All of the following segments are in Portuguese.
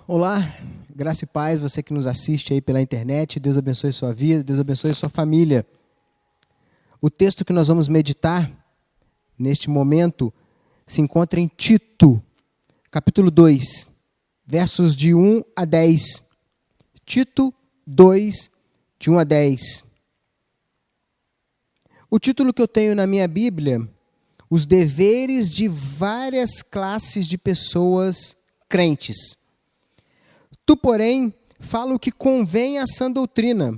Olá, graça e paz, você que nos assiste aí pela internet, Deus abençoe sua vida, Deus abençoe sua família. O texto que nós vamos meditar neste momento se encontra em Tito, capítulo 2, versos de 1 a 10. Tito 2, de 1 a 10. O título que eu tenho na minha Bíblia, os deveres de várias classes de pessoas crentes. Tu, porém, fala o que convém à sã doutrina.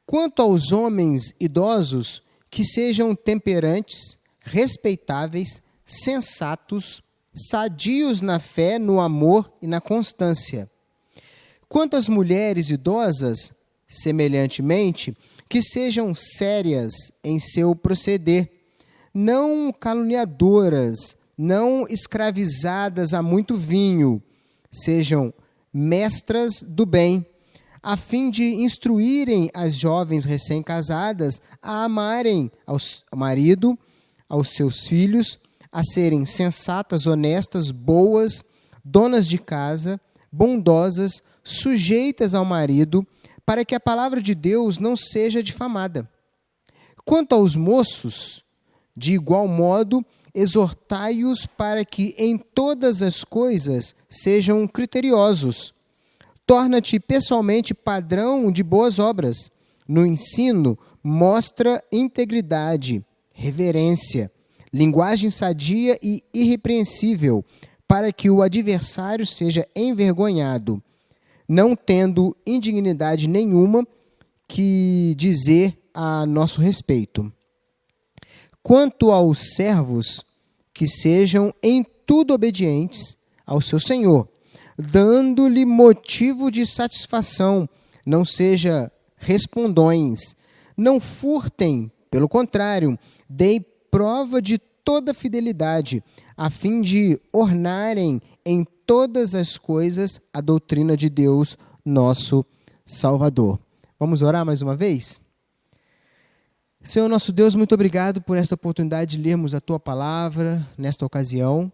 Quanto aos homens idosos, que sejam temperantes, respeitáveis, sensatos, sadios na fé, no amor e na constância. Quanto às mulheres idosas, semelhantemente, que sejam sérias em seu proceder, não caluniadoras, não escravizadas a muito vinho, sejam mestras do bem, a fim de instruírem as jovens recém-casadas a amarem ao marido, aos seus filhos, a serem sensatas, honestas, boas, donas de casa, bondosas, sujeitas ao marido, para que a palavra de Deus não seja difamada. Quanto aos moços, de igual modo, exortai-os para que em todas as coisas sejam criteriosos. Torna-te pessoalmente padrão de boas obras. No ensino, mostra integridade, reverência, linguagem sadia e irrepreensível, para que o adversário seja envergonhado, não tendo indignidade nenhuma que dizer a nosso respeito. Quanto aos servos, que sejam em tudo obedientes ao seu Senhor, dando-lhe motivo de satisfação, não seja respondões, não furtem, pelo contrário, deem prova de toda fidelidade, a fim de ornarem em todas as coisas a doutrina de Deus, nosso Salvador. Vamos orar mais uma vez? Senhor nosso Deus, muito obrigado por esta oportunidade de lermos a Tua Palavra nesta ocasião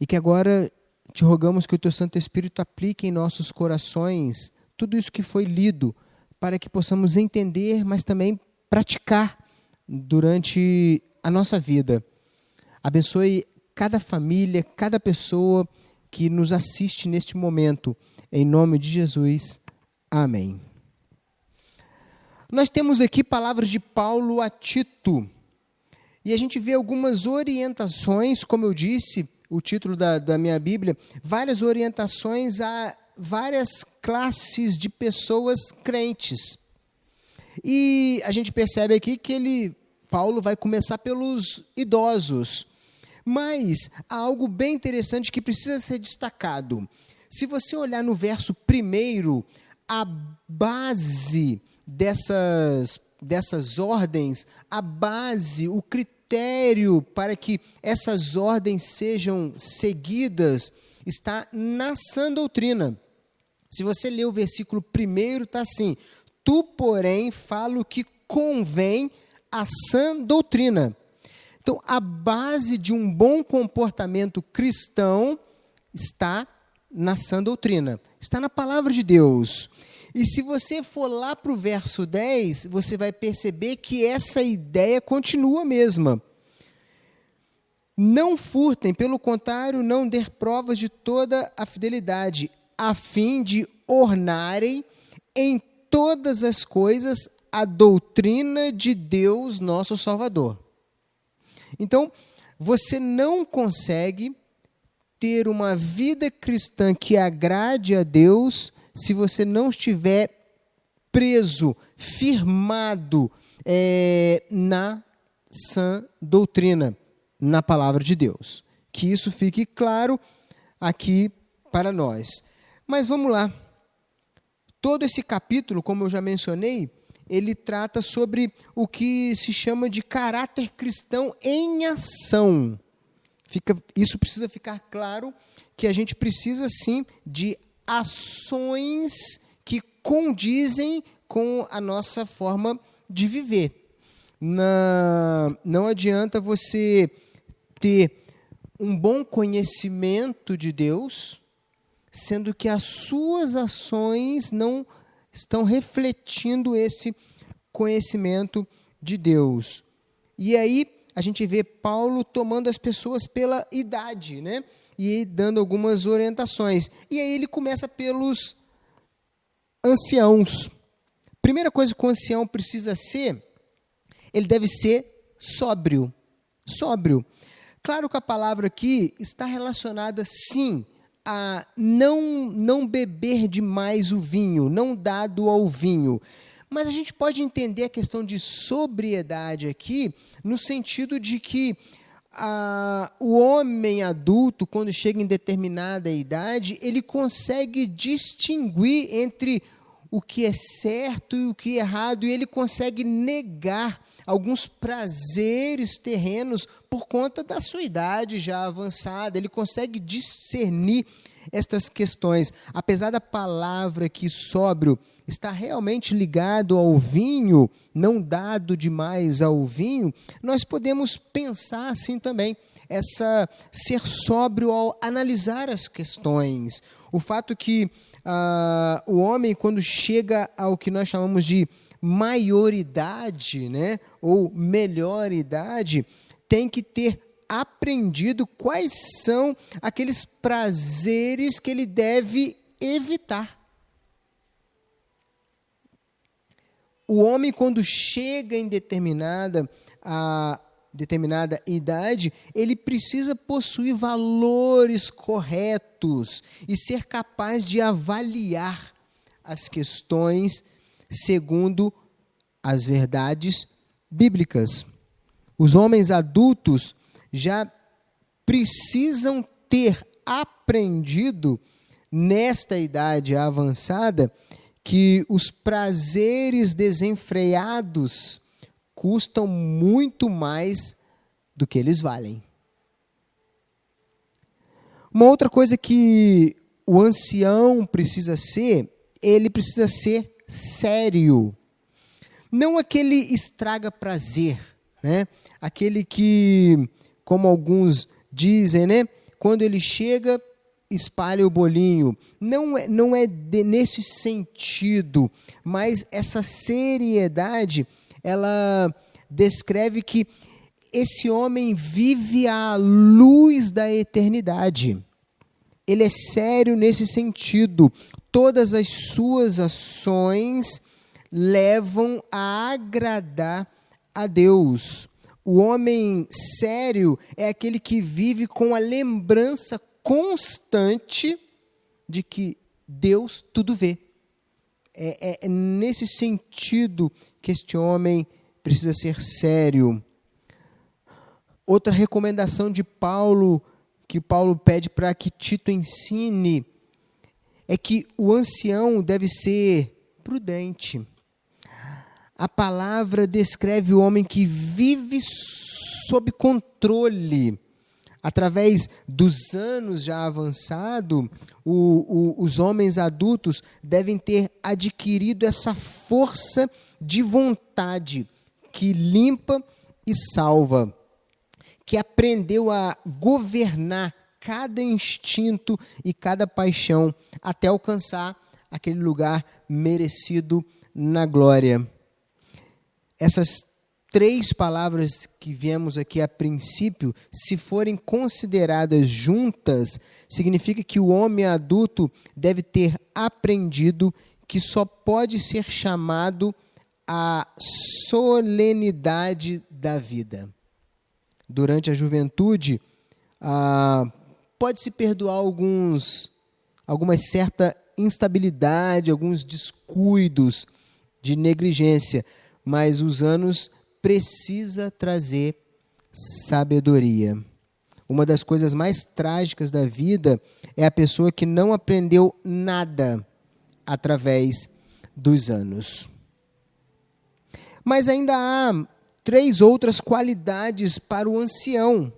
e que agora te rogamos que o Teu Santo Espírito aplique em nossos corações tudo isso que foi lido para que possamos entender, mas também praticar durante a nossa vida. Abençoe cada família, cada pessoa que nos assiste neste momento. Em nome de Jesus. Amém. Nós temos aqui palavras de Paulo a Tito, e a gente vê algumas orientações, como eu disse, o título da minha Bíblia, várias orientações a várias classes de pessoas crentes. E a gente percebe aqui que Paulo vai começar pelos idosos, mas há algo bem interessante que precisa ser destacado. Se você olhar no verso 1, a base dessas ordens, a base, o critério para que essas ordens sejam seguidas está na sã doutrina. Se você ler o versículo 1, está assim: tu, porém, fala o que convém à sã doutrina. Então, a base de um bom comportamento cristão está na sã doutrina, está na palavra de Deus. E se você for lá para o verso 10, você vai perceber que essa ideia continua a mesma. Não furtem, pelo contrário, não dê provas de toda a fidelidade, a fim de ornarem em todas as coisas a doutrina de Deus, nosso Salvador. Então, você não consegue ter uma vida cristã que agrade a Deus se você não estiver preso, firmado na sã doutrina, na palavra de Deus. Que isso fique claro aqui para nós. Mas vamos lá. Todo esse capítulo, como eu já mencionei, ele trata sobre o que se chama de caráter cristão em ação. Isso precisa ficar claro, que a gente precisa sim de ações que condizem com a nossa forma de viver. Não adianta você ter um bom conhecimento de Deus sendo que as suas ações não estão refletindo esse conhecimento de Deus. E aí a gente vê Paulo tomando as pessoas pela idade, né? E dando algumas orientações. E aí ele começa pelos anciãos. Primeira coisa que o ancião precisa ser, ele deve ser sóbrio. Sóbrio. Claro que a palavra aqui está relacionada, sim, a não beber demais o vinho, não dado ao vinho. Mas a gente pode entender a questão de sobriedade aqui, no sentido de que o homem adulto, quando chega em determinada idade, ele consegue distinguir entre o que é certo e o que é errado, e ele consegue negar alguns prazeres terrenos por conta da sua idade já avançada, ele consegue discernir estas questões. Apesar da palavra aqui sóbrio estar realmente ligado ao vinho, não dado demais ao vinho, nós podemos pensar assim também, ser sóbrio ao analisar as questões. O fato que o homem, quando chega ao que nós chamamos de maioridade, né, ou melhor idade, tem que ter aprendido quais são aqueles prazeres que ele deve evitar. O homem, quando chega em determinada idade, ele precisa possuir valores corretos e ser capaz de avaliar as questões segundo as verdades bíblicas. Os homens adultos já precisam ter aprendido, nesta idade avançada, que os prazeres desenfreados custam muito mais do que eles valem. Uma outra coisa que o ancião precisa ser, ele precisa ser sério. Não aquele estraga prazer, né? Aquele que, como alguns dizem, né? Quando ele chega, espalha o bolinho. Não é nesse sentido, mas essa seriedade, ela descreve que esse homem vive à luz da eternidade. Ele é sério nesse sentido. Todas as suas ações levam a agradar a Deus. O homem sério é aquele que vive com a lembrança constante de que Deus tudo vê. É nesse sentido que este homem precisa ser sério. Outra recomendação de Paulo, que Paulo pede para que Tito ensine, é que o ancião deve ser prudente. A palavra descreve o homem que vive sob controle. Através dos anos já avançados, os homens adultos devem ter adquirido essa força de vontade que limpa e salva, que aprendeu a governar cada instinto e cada paixão até alcançar aquele lugar merecido na glória. Essas 3 palavras que viemos aqui a princípio, se forem consideradas juntas, significa que o homem adulto deve ter aprendido que só pode ser chamado à solenidade da vida. Durante a juventude, pode-se perdoar alguma certa instabilidade, alguns descuidos de negligência, mas os anos precisa trazer sabedoria. Uma das coisas mais trágicas da vida é a pessoa que não aprendeu nada através dos anos. Mas ainda há 3 outras qualidades para o ancião.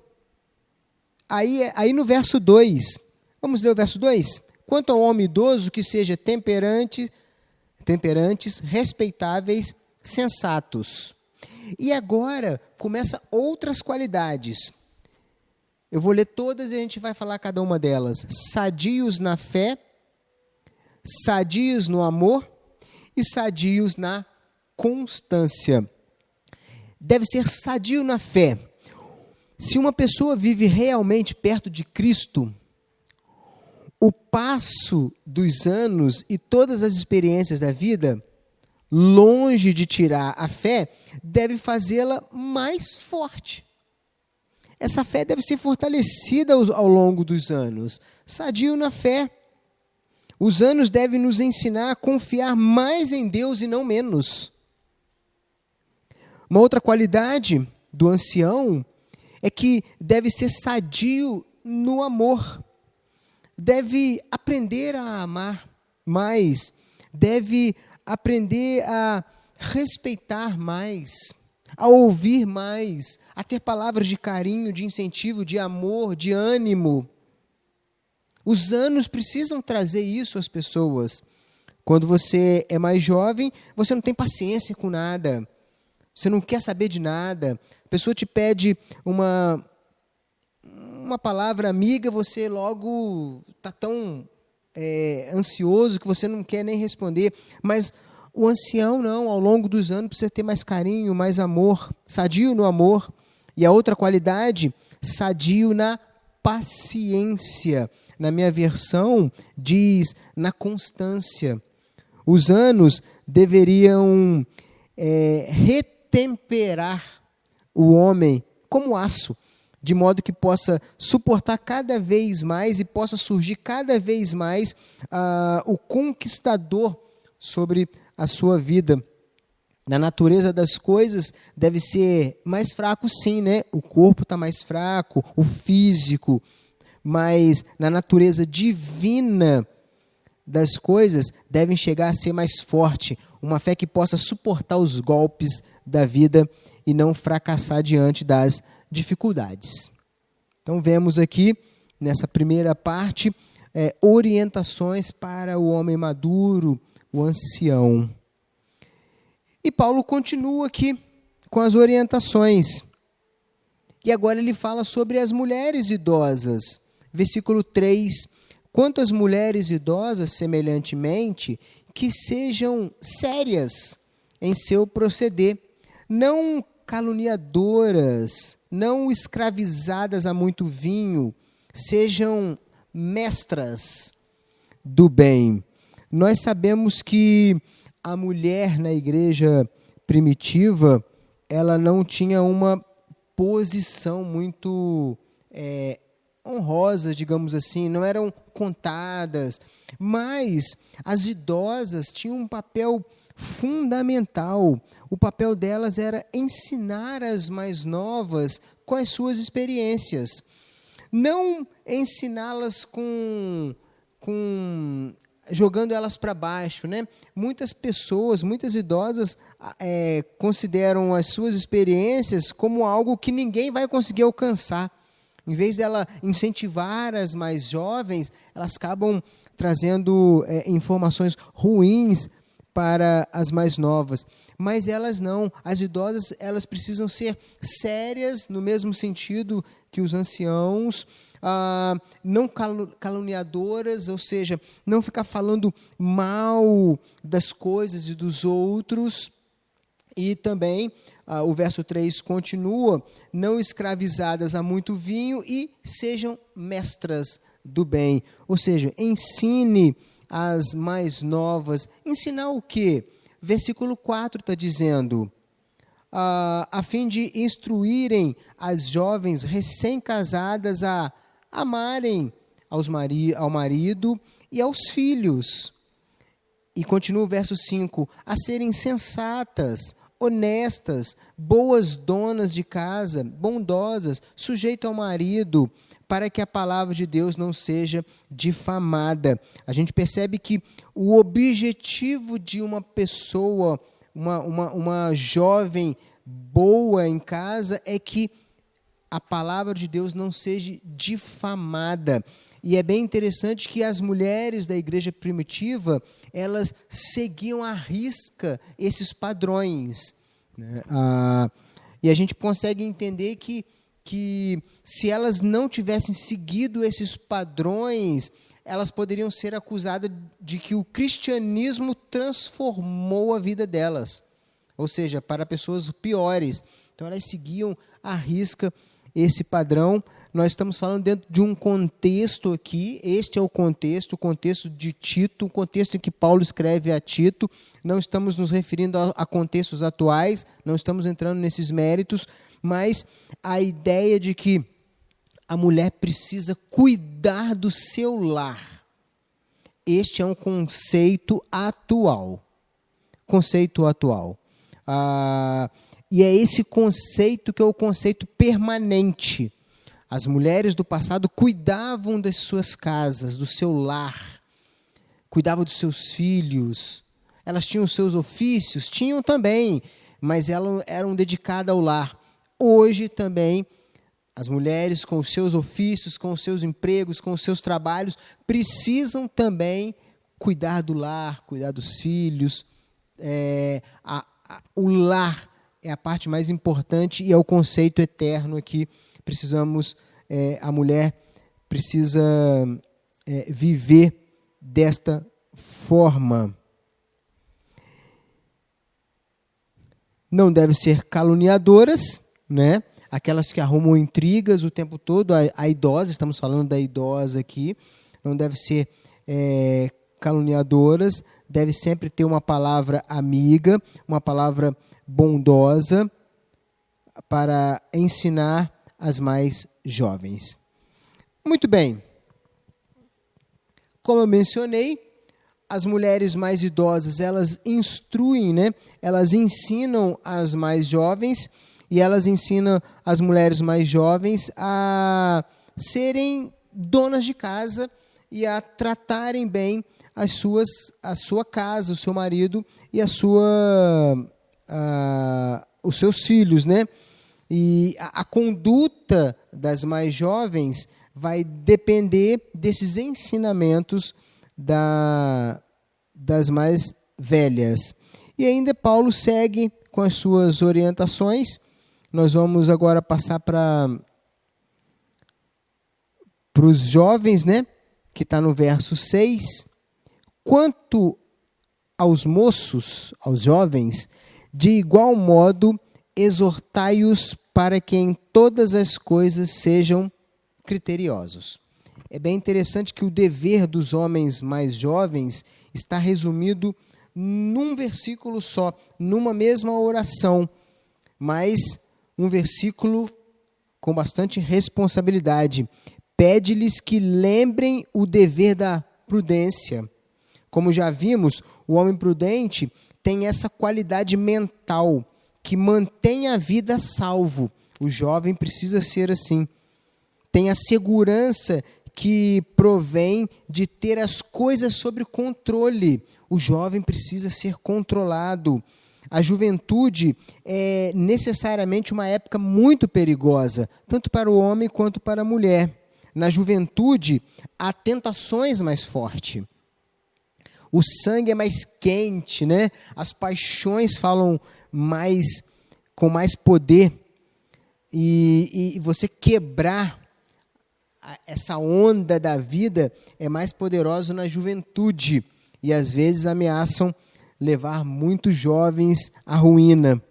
Aí no verso 2, vamos ler o verso 2? Quanto ao homem idoso, que seja temperantes, respeitáveis, sensatos. E agora começa outras qualidades. Eu vou ler todas e a gente vai falar cada uma delas. Sadios na fé, sadios no amor e sadios na constância. Deve ser sadio na fé. Se uma pessoa vive realmente perto de Cristo, o passo dos anos e todas as experiências da vida, longe de tirar a fé, deve fazê-la mais forte. Essa fé deve ser fortalecida ao longo dos anos. Sadio na fé. Os anos devem nos ensinar a confiar mais em Deus e não menos. Uma outra qualidade do ancião é que deve ser sadio no amor. Deve aprender a amar mais. Deve aprender a respeitar mais, a ouvir mais, a ter palavras de carinho, de incentivo, de amor, de ânimo. Os anos precisam trazer isso às pessoas. Quando você é mais jovem, você não tem paciência com nada. Você não quer saber de nada. A pessoa te pede uma palavra amiga, você logo está tão ansioso que você não quer nem responder. Mas o ancião não, ao longo dos anos precisa ter mais carinho, mais amor, sadio no amor. E a outra qualidade, sadio na paciência. Na minha versão, diz na constância. Os anos deveriam retemperar o homem como aço, de modo que possa suportar cada vez mais e possa surgir cada vez mais o conquistador sobre a sua vida. Na natureza das coisas deve ser mais fraco, sim, né? O corpo está mais fraco, o físico, mas na natureza divina das coisas devem chegar a ser mais forte, uma fé que possa suportar os golpes da vida e não fracassar diante das dificuldades. Então vemos aqui, nessa primeira parte, orientações para o homem maduro, o ancião. E Paulo continua aqui com as orientações. E agora ele fala sobre as mulheres idosas. Versículo 3. Quanto às mulheres idosas, semelhantemente, que sejam sérias em seu proceder, não caluniadoras, não escravizadas a muito vinho, sejam mestras do bem. Nós sabemos que a mulher na igreja primitiva, ela não tinha uma posição muito honrosa, digamos assim, não eram contadas, mas as idosas tinham um papel fundamental. O papel delas era ensinar as mais novas com as suas experiências. Não ensiná-las jogando elas para baixo, né? Muitas pessoas, muitas idosas consideram as suas experiências como algo que ninguém vai conseguir alcançar. Em vez dela incentivar as mais jovens, elas acabam trazendo informações ruins para as mais novas. Mas elas não. As idosas, elas precisam ser sérias no mesmo sentido que os anciãos, não caluniadoras, ou seja, não ficar falando mal das coisas e dos outros. E também, o verso 3 continua, não escravizadas a muito vinho e sejam mestras do bem. Ou seja, ensine as mais novas. Ensinar o quê? Versículo 4 está dizendo, a fim de instruírem as jovens recém-casadas a amarem ao marido e aos filhos. E continua o verso 5, a serem sensatas, honestas, boas donas de casa, bondosas, sujeitas ao marido, para que a palavra de Deus não seja difamada. A gente percebe que o objetivo de uma pessoa, uma jovem boa em casa, é que a palavra de Deus não seja difamada. E é bem interessante que as mulheres da igreja primitiva, elas seguiam à risca esses padrões, né? E a gente consegue entender que que, se elas não tivessem seguido esses padrões, elas poderiam ser acusadas de que o cristianismo transformou a vida delas, ou seja, para pessoas piores. Então, elas seguiam à risca esse padrão. Nós estamos falando dentro de um contexto aqui, este é o contexto de Tito, o contexto em que Paulo escreve a Tito. Não estamos nos referindo a contextos atuais, não estamos entrando nesses méritos, mas a ideia de que a mulher precisa cuidar do seu lar. Este é um conceito atual. E é esse conceito que é o conceito permanente. As mulheres do passado cuidavam das suas casas, do seu lar, cuidavam dos seus filhos. Elas tinham seus ofícios? Tinham também, mas elas eram dedicadas ao lar. Hoje também, as mulheres com os seus ofícios, com os seus empregos, com os seus trabalhos, precisam também cuidar do lar, cuidar dos filhos. O lar é a parte mais importante e é o conceito eterno aqui. A mulher precisa viver desta forma. Não devem ser caluniadoras, né? Aquelas que arrumam intrigas o tempo todo. A idosa, estamos falando da idosa aqui, não deve ser caluniadoras, deve sempre ter uma palavra amiga, uma palavra bondosa para ensinar as mais jovens. Muito bem. Como eu mencionei, as mulheres mais idosas, elas instruem, né? Elas ensinam as mais jovens e elas ensinam as mulheres mais jovens a serem donas de casa e a tratarem bem a sua casa, o seu marido e os seus filhos, né? E a conduta das mais jovens vai depender desses ensinamentos das mais velhas. E ainda Paulo segue com as suas orientações. Nós vamos agora passar para os jovens, né? Que está no verso 6. Quanto aos moços, aos jovens, de igual modo, exortai-os para que em todas as coisas sejam criteriosos. É bem interessante que o dever dos homens mais jovens está resumido num versículo só, numa mesma oração, mas um versículo com bastante responsabilidade. Pede-lhes que lembrem o dever da prudência. Como já vimos, o homem prudente tem essa qualidade mental que mantém a vida a salvo. O jovem precisa ser assim. Tem a segurança que provém de ter as coisas sob controle. O jovem precisa ser controlado. A juventude é necessariamente uma época muito perigosa, tanto para o homem quanto para a mulher. Na juventude, há tentações mais fortes. O sangue é mais quente, né? As paixões falam com mais poder. E você quebrar essa onda da vida é mais poderoso na juventude. E às vezes ameaçam levar muitos jovens à ruína.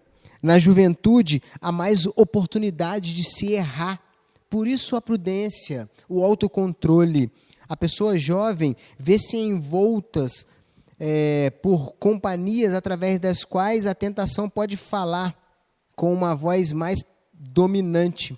Na juventude, há mais oportunidade de se errar. Por isso a prudência, o autocontrole. A pessoa jovem vê-se envoltas por companhias através das quais a tentação pode falar com uma voz mais dominante.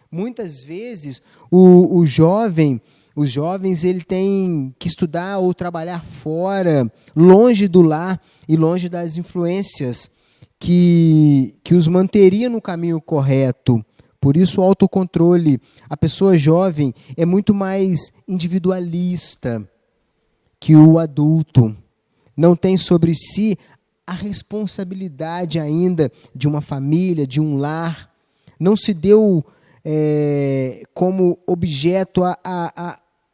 Muitas vezes os jovens ele tem que estudar ou trabalhar fora, longe do lar e longe das influências que os manteria no caminho correto. Por isso o autocontrole. A pessoa jovem é muito mais individualista que o adulto. Não tem sobre si a responsabilidade ainda de uma família, de um lar. Não se deu como objeto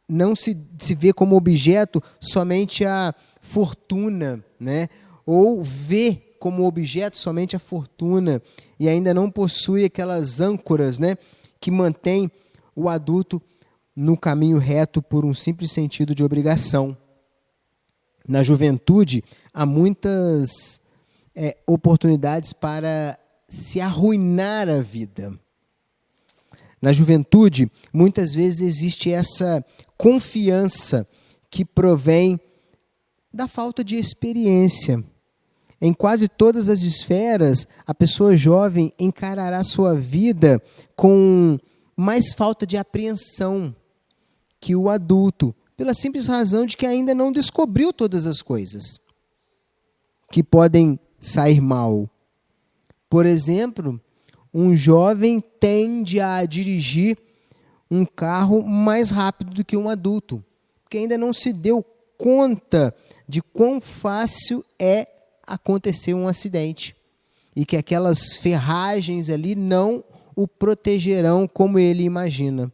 não se vê como objeto somente a fortuna, né? Ou vê como objeto somente a fortuna e ainda não possui aquelas âncoras, né? que mantém o adulto no caminho reto por um simples sentido de obrigação. Na juventude, há muitas oportunidades para se arruinar a vida. Na juventude, muitas vezes existe essa confiança que provém da falta de experiência. Em quase todas as esferas, a pessoa jovem encarará sua vida com mais falta de apreensão que o adulto, pela simples razão de que ainda não descobriu todas as coisas que podem sair mal. Por exemplo, um jovem tende a dirigir um carro mais rápido do que um adulto, porque ainda não se deu conta de quão fácil é acontecer um acidente e que aquelas ferragens ali não o protegerão como ele imagina.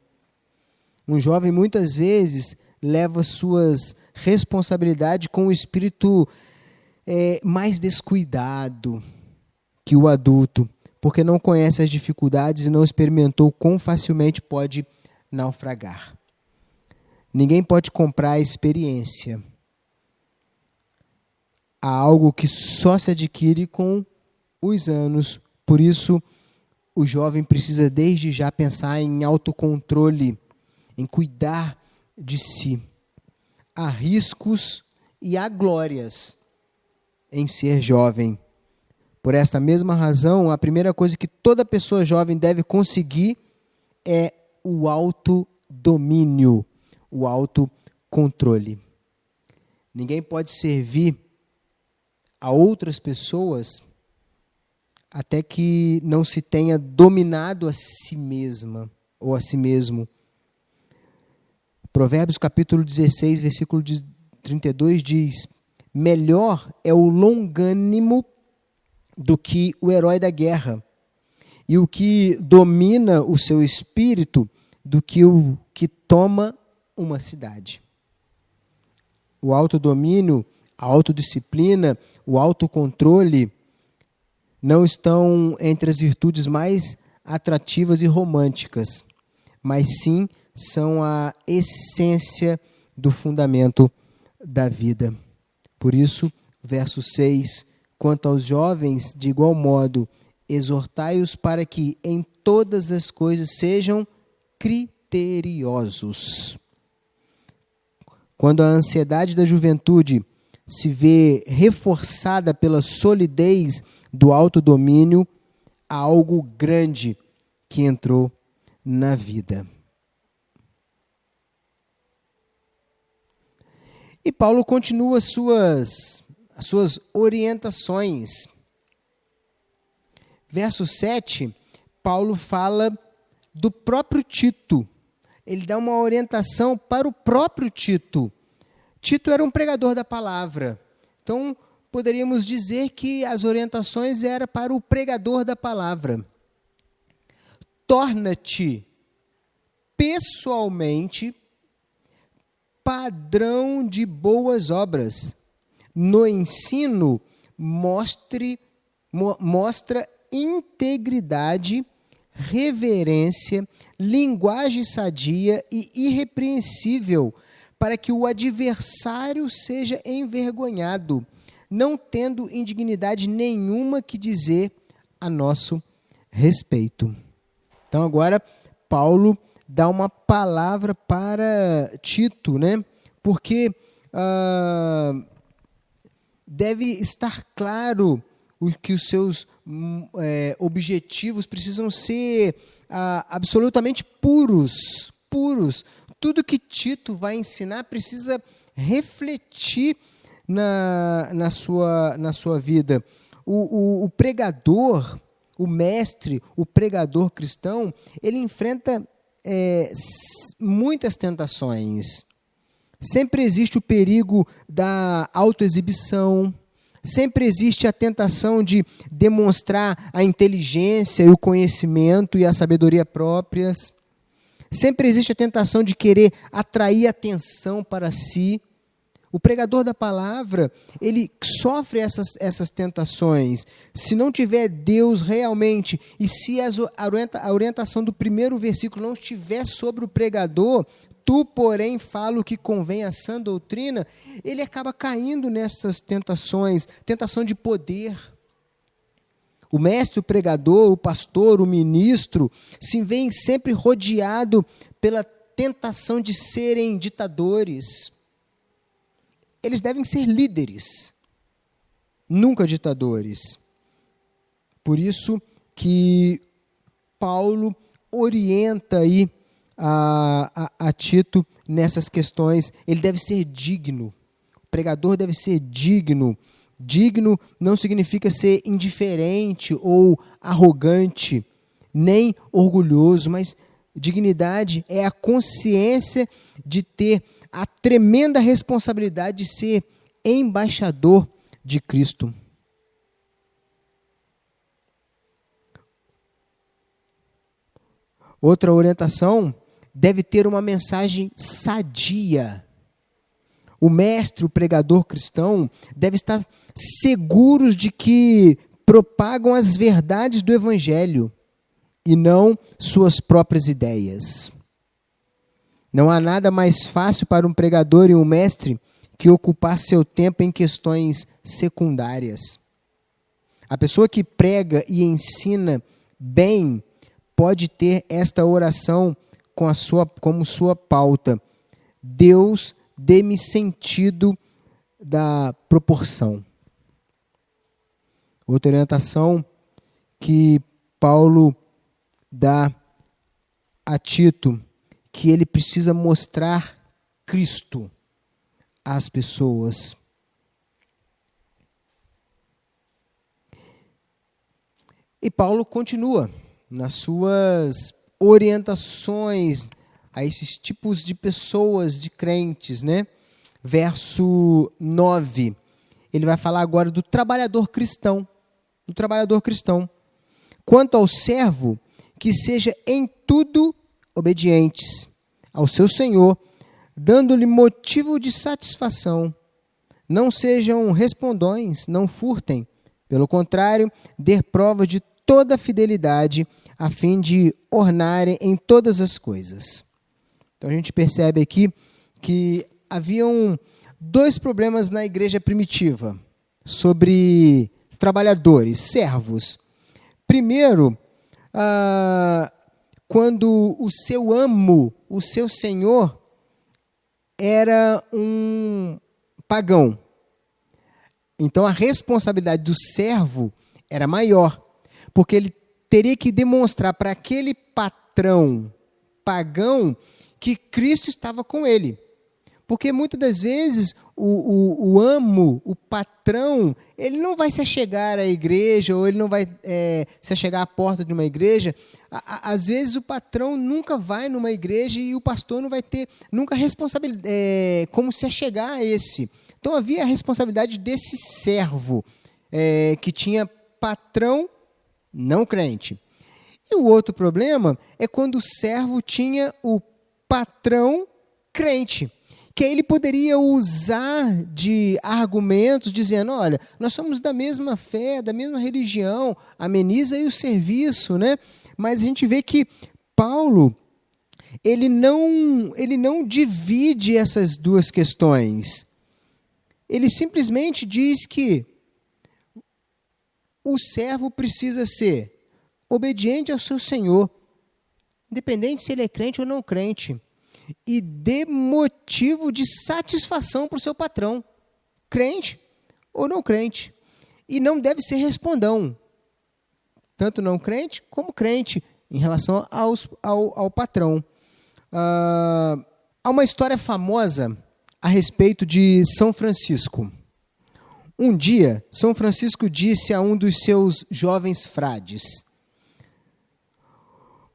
Um jovem muitas vezes leva suas responsabilidades com o espírito mais descuidado que o adulto, porque não conhece as dificuldades e não experimentou quão facilmente pode naufragar. Ninguém pode comprar a experiência. Há algo que só se adquire com os anos. Por isso, o jovem precisa desde já pensar em autocontrole, em cuidar de si. Há riscos e há glórias em ser jovem. Por esta mesma razão, a primeira coisa que toda pessoa jovem deve conseguir é o autodomínio, o autocontrole. Ninguém pode servir a outras pessoas até que não se tenha dominado a si mesma ou a si mesmo. Provérbios capítulo 16, versículo 32 diz: melhor é o longânimo do que o herói da guerra, e o que domina o seu espírito do que o que toma uma cidade. O autodomínio, a autodisciplina, o autocontrole não estão entre as virtudes mais atrativas e românticas, mas sim são a essência do fundamento da vida. Por isso, verso 6, quanto aos jovens, de igual modo, exortai-os para que em todas as coisas sejam criteriosos. Quando a ansiedade da juventude se vê reforçada pela solidez do autodomínio, há algo grande que entrou na vida. E Paulo continua as suas orientações. Verso 7, Paulo fala do próprio Tito. Ele dá uma orientação para o próprio Tito. Tito era um pregador da palavra. Então, poderíamos dizer que as orientações eram para o pregador da palavra. Torna-te pessoalmente padrão de boas obras. No ensino, mostra integridade, reverência, linguagem sadia e irrepreensível, para que o adversário seja envergonhado, não tendo indignidade nenhuma que dizer a nosso respeito. Então agora Paulo dá uma palavra para Tito, né? Porque deve estar claro que os seus objetivos precisam ser absolutamente puros. Tudo que Tito vai ensinar precisa refletir na sua vida. O pregador, o mestre, o pregador cristão, ele enfrenta muitas tentações. Sempre existe o perigo da autoexibição, sempre existe a tentação de demonstrar a inteligência e o conhecimento e a sabedoria próprias. Sempre existe a tentação de querer atrair atenção para si. O pregador da palavra, ele sofre essas tentações. Se não tiver Deus realmente, e se a orientação do primeiro versículo não estiver sobre o pregador, tu, porém, fala o que convém à sã doutrina, ele acaba caindo nessas tentações, tentação de poder. O mestre, o pregador, o pastor, o ministro, se vê sempre rodeado pela tentação de serem ditadores. Eles devem ser líderes, nunca ditadores. Por isso que Paulo orienta aí a Tito nessas questões. Ele deve ser digno. O pregador deve ser digno. Digno não significa ser indiferente ou arrogante, nem orgulhoso, mas dignidade é a consciência de ter a tremenda responsabilidade de ser embaixador de Cristo. Outra orientação deve ter uma mensagem sadia. O mestre, o pregador cristão, deve estar seguros de que propagam as verdades do Evangelho e não suas próprias ideias. Não há nada mais fácil para um pregador e um mestre que ocupar seu tempo em questões secundárias. A pessoa que prega e ensina bem pode ter esta oração como sua pauta. Deus, dê-me sentido da proporção. Outra orientação que Paulo dá a Tito, que ele precisa mostrar Cristo às pessoas. E Paulo continua nas suas orientações a esses tipos de pessoas, de crentes, né? Verso 9, ele vai falar agora do trabalhador cristão. Do trabalhador cristão. Quanto ao servo, que seja em tudo obedientes ao seu Senhor, dando-lhe motivo de satisfação. Não sejam respondões, não furtem. Pelo contrário, dê prova de toda fidelidade, a fim de ornarem em todas as coisas. Então a gente percebe aqui que haviam dois problemas na igreja primitiva sobre trabalhadores, servos. Primeiro, quando o seu amo, o seu senhor, era um pagão. Então a responsabilidade do servo era maior, porque ele teria que demonstrar para aquele patrão pagão que Cristo estava com ele. Porque muitas das vezes o amo, o patrão, ele não vai se achegar à igreja, ou ele não vai se achegar à porta de uma igreja. Às vezes o patrão nunca vai numa igreja e o pastor não vai ter nunca responsabilidade, como se achegar a esse. Então havia a responsabilidade desse servo, que tinha patrão não crente. E o outro problema é quando o servo tinha o patrão crente, que aí ele poderia usar de argumentos dizendo, olha, nós somos da mesma fé, da mesma religião, ameniza aí o serviço, né? Mas a gente vê que Paulo, ele não divide essas duas questões. Ele simplesmente diz que o servo precisa ser obediente ao seu Senhor, independente se ele é crente ou não crente, e dê motivo de satisfação para o seu patrão, crente ou não crente. E não deve ser respondão, tanto não crente como crente, em relação ao patrão. Há uma história famosa a respeito de São Francisco. Um dia, São Francisco disse a um dos seus jovens frades,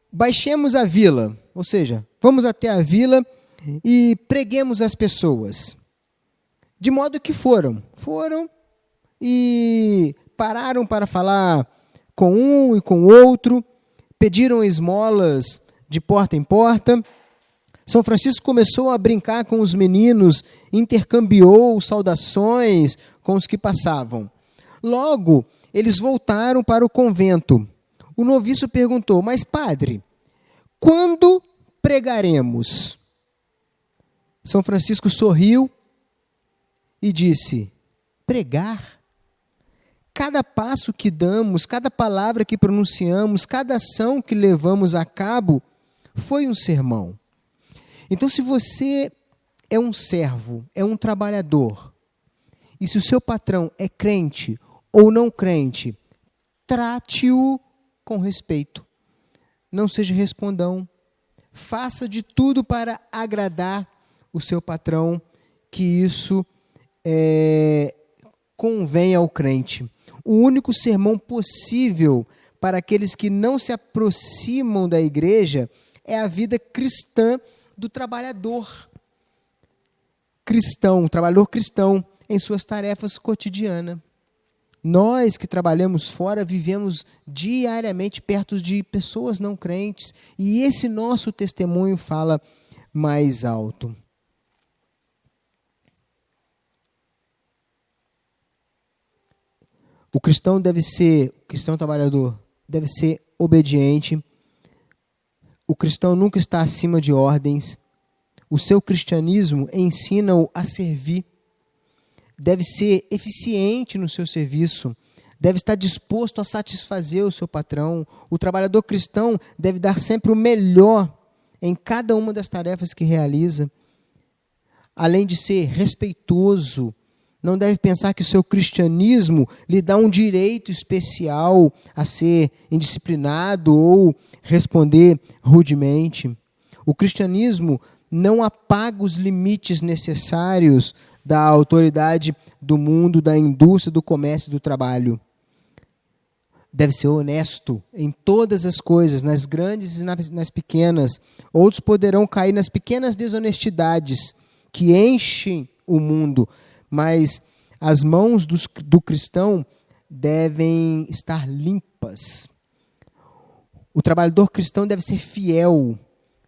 baixemos a vila, ou seja, vamos até a vila e preguemos às pessoas. De modo que foram e pararam para falar com um e com o outro, pediram esmolas de porta em porta, São Francisco começou a brincar com os meninos, intercambiou saudações com os que passavam. Logo, eles voltaram para o convento. O noviço perguntou: mas padre, quando pregaremos? São Francisco sorriu e disse: pregar? Cada passo que damos, cada palavra que pronunciamos, cada ação que levamos a cabo foi um sermão. Então, se você é um servo, é um trabalhador, e se o seu patrão é crente ou não crente, trate-o com respeito. Não seja respondão. Faça de tudo para agradar o seu patrão, que isso convém ao crente. O único sermão possível para aqueles que não se aproximam da igreja é a vida cristã do trabalhador cristão em suas tarefas cotidianas. Nós que trabalhamos fora vivemos diariamente perto de pessoas não crentes e esse nosso testemunho fala mais alto. O cristão trabalhador deve ser obediente. O cristão nunca está acima de ordens. O seu cristianismo ensina-o a servir. Deve ser eficiente no seu serviço. Deve estar disposto a satisfazer o seu patrão. O trabalhador cristão deve dar sempre o melhor em cada uma das tarefas que realiza. Além de ser respeitoso, não deve pensar que o seu cristianismo lhe dá um direito especial a ser indisciplinado ou responder rudemente. O cristianismo não apaga os limites necessários da autoridade do mundo, da indústria, do comércio e do trabalho. Deve ser honesto em todas as coisas, nas grandes e nas pequenas. Outros poderão cair nas pequenas desonestidades que enchem o mundo, mas as mãos do cristão devem estar limpas. O trabalhador cristão deve ser fiel.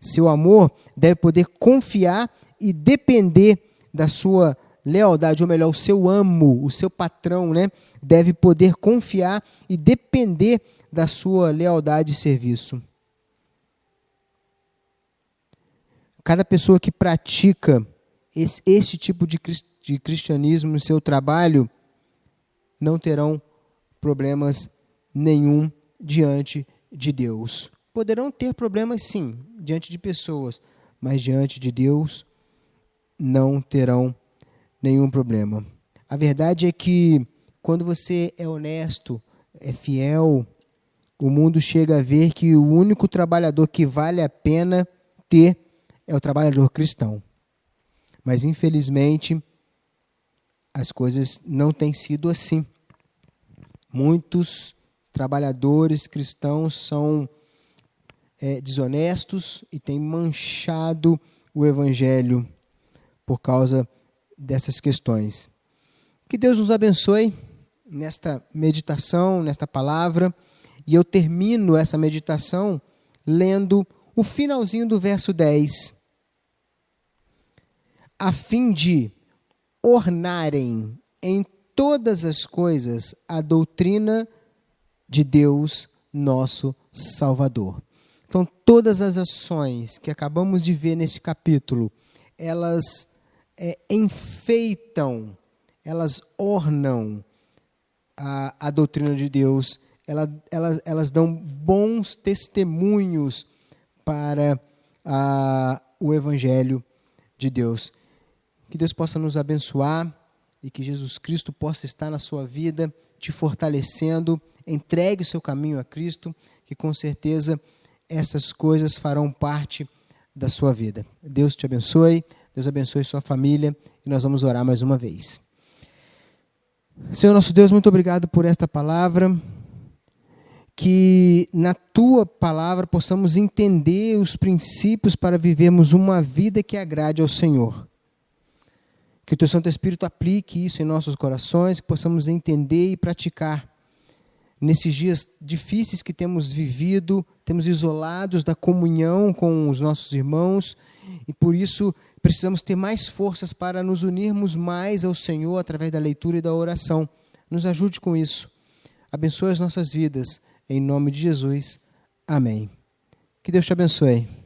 Seu amor deve poder confiar e depender da sua lealdade, ou melhor, o seu amo, o seu patrão, deve poder confiar e depender da sua lealdade e serviço. Cada pessoa que pratica esse tipo de cristianismo no seu trabalho não terão problemas nenhum diante de Deus. Poderão ter problemas, sim, diante de pessoas, mas diante de Deus não terão nenhum problema. A verdade é que quando você é honesto, é fiel, o mundo chega a ver que o único trabalhador que vale a pena ter é o trabalhador cristão. Mas, infelizmente, as coisas não têm sido assim. Muitos trabalhadores cristãos são desonestos e têm manchado o evangelho por causa dessas questões. Que Deus nos abençoe nesta meditação, nesta palavra, e eu termino essa meditação lendo o finalzinho do verso 10. A fim de ornarem em todas as coisas a doutrina de Deus, nosso Salvador. Então, todas as ações que acabamos de ver neste capítulo, elas enfeitam, elas ornam a doutrina de Deus, elas dão bons testemunhos para o Evangelho de Deus. Que Deus possa nos abençoar e que Jesus Cristo possa estar na sua vida, te fortalecendo. Entregue o seu caminho a Cristo, que com certeza essas coisas farão parte da sua vida. Deus te abençoe, Deus abençoe sua família e nós vamos orar mais uma vez. Senhor nosso Deus, muito obrigado por esta palavra, que na tua palavra possamos entender os princípios para vivermos uma vida que agrade ao Senhor. Que o teu Santo Espírito aplique isso em nossos corações, que possamos entender e praticar nesses dias difíceis que temos vivido, temos isolados da comunhão com os nossos irmãos, e por isso precisamos ter mais forças para nos unirmos mais ao Senhor através da leitura e da oração. Nos ajude com isso. Abençoe as nossas vidas. Em nome de Jesus. Amém. Que Deus te abençoe.